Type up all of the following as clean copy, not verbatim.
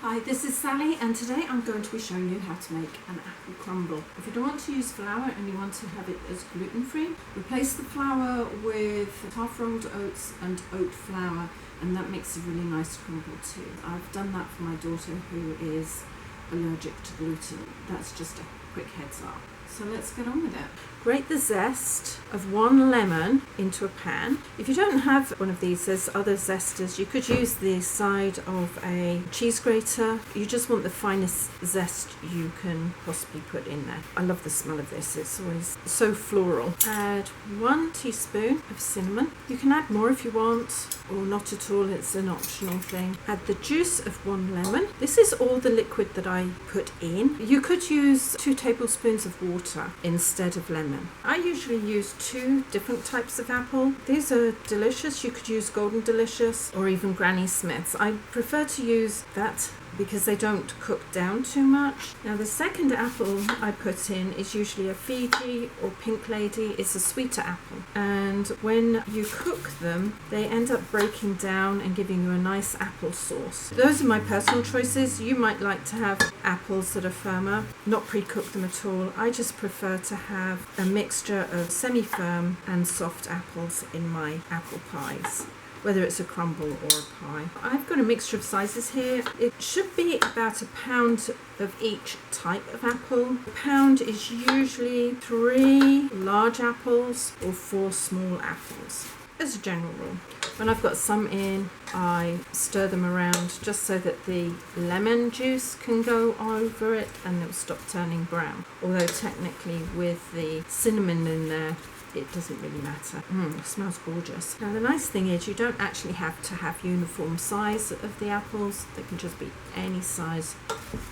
Hi, this is Sally and today I'm going to be showing you how to make an apple crumble. If you don't want to use flour and you want to have it as gluten-free, replace the flour with half-rolled oats and oat flour, and that makes a really nice crumble too. I've done that for my daughter who is allergic to gluten. That's just a quick heads up. So let's get on with it. Grate the zest of 1 lemon into a pan. If you don't have one of these, there's other zesters. You could use the side of a cheese grater. You just want the finest zest you can possibly put in there. I love the smell of this. It's always so floral. Add 1 teaspoon of cinnamon. You can add more if you want, or not at all. It's an optional thing. Add the juice of 1 lemon. This is all the liquid that I put in. You could use 2 tablespoons of water instead of lemon. I usually use 2 different types of apple. These are delicious. You could use Golden Delicious or even Granny Smith's. I prefer to use that because they don't cook down too much. Now the second apple I put in is usually a Fiji or Pink Lady. It's a sweeter apple, and when you cook them they end up breaking down and giving you a nice apple sauce. Those are my personal choices. You might like to have apples that are firmer, not pre-cook them at all. I just prefer to have a mixture of semi-firm and soft apples in my apple pies, whether it's a crumble or a pie. I've got a mixture of sizes here. It should be about a pound of each type of apple. A pound is usually 3 large apples or 4 small apples, as a general rule. When I've got some in, I stir them around just so that the lemon juice can go over it and it'll stop turning brown. Although technically with the cinnamon in there, it doesn't really matter. It smells gorgeous. Now the nice thing is you don't actually have to have uniform size of the apples. They can just be any size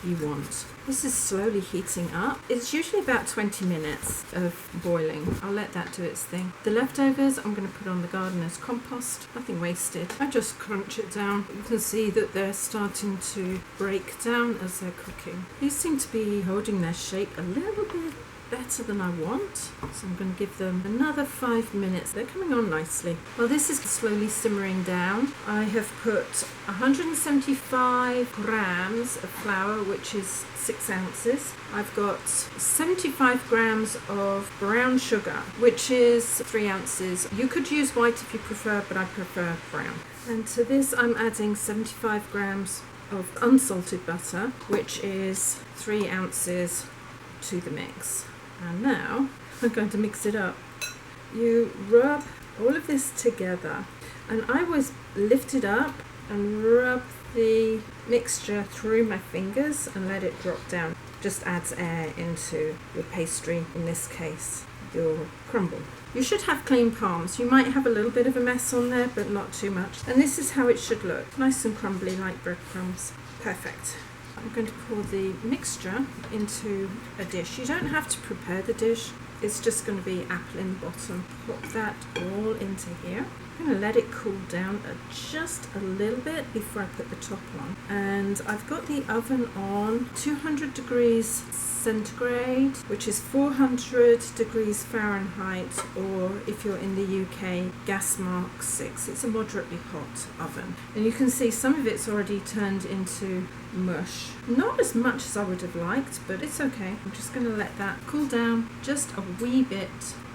you want. This is slowly heating up. It's usually about 20 minutes of boiling. I'll let that do its thing. The leftovers I'm going to put on the gardener's compost. Nothing wasted. I just crunch it down. You can see that they're starting to break down as they're cooking. These seem to be holding their shape a little bit better than I want, so I'm going to give them another 5 minutes. They're coming on nicely. While this is slowly simmering down, I have put 175 grams of flour, which is 6 ounces. I've got 75 grams of brown sugar, which is 3 ounces. You could use white if you prefer, but I prefer brown. And to this I'm adding 75 grams of unsalted butter, which is 3 ounces to the mix. And now I'm going to mix it up. You rub all of this together, and I always lift it up and rub the mixture through my fingers and let it drop down. Just adds air into your pastry, in this case your crumble. You should have clean palms. You might have a little bit of a mess on there, but not too much. And this is how it should look. Nice and crumbly like breadcrumbs. Perfect. I'm going to pour the mixture into a dish. You don't have to prepare the dish. It's just going to be apple in the bottom. Pop that all into here. I'm going to let it cool down just a little bit before I put the top on. And I've got the oven on 200 degrees centigrade, which is 400 degrees Fahrenheit, or if you're in the UK, gas mark 6. It's a moderately hot oven. And you can see some of it's already turned into mush. Not as much as I would have liked, but it's okay. I'm just going to let that cool down just a wee bit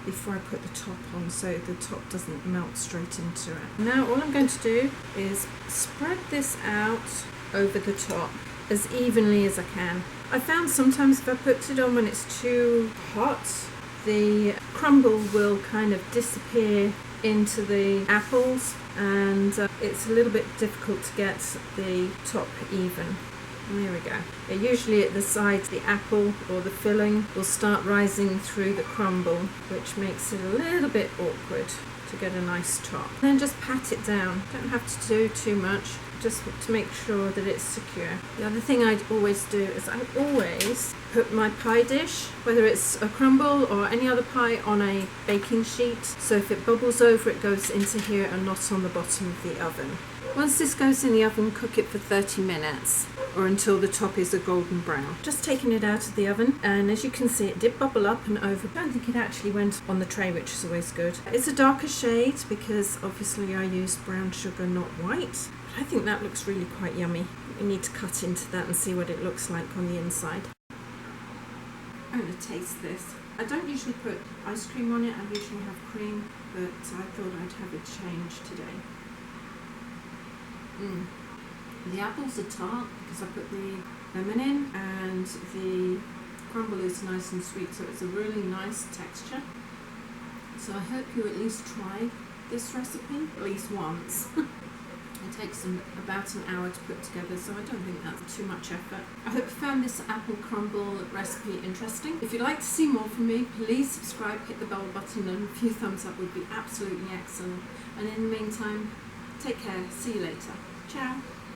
before I put the top on, so the top doesn't melt straight into it. Now all I'm going to do is spread this out over the top as evenly as I can. I found sometimes if I put it on when it's too hot, the crumble will kind of disappear into the apples, and it's a little bit difficult to get the top even. There we go. Usually at the side, the apple or the filling will start rising through the crumble, which makes it a little bit awkward to get a nice top. Then just pat it down. Don't have to do too much, just to make sure that it's secure. The other thing I always do is I always put my pie dish, whether it's a crumble or any other pie, on a baking sheet. So if it bubbles over, it goes into here and not on the bottom of the oven. Once this goes in the oven, cook it for 30 minutes or until the top is a golden brown. Just taking it out of the oven, and as you can see it did bubble up and over. I don't think it actually went on the tray, which is always good. It's a darker shade because obviously I used brown sugar, not white. But I think that looks really quite yummy. We need to cut into that and see what it looks like on the inside. I'm going to taste this. I don't usually put ice cream on it, I usually have cream, but I thought I'd have a change today. The apples are tart because I put the lemon in, and the crumble is nice and sweet, so it's a really nice texture. So I hope you at least try this recipe at least once. It takes them about an hour to put together, so I don't think that's too much effort. I hope you found this apple crumble recipe interesting. If you'd like to see more from me, please subscribe, hit the bell button, and a few thumbs up would be absolutely excellent. And in the meantime, take care. See you later. Ciao.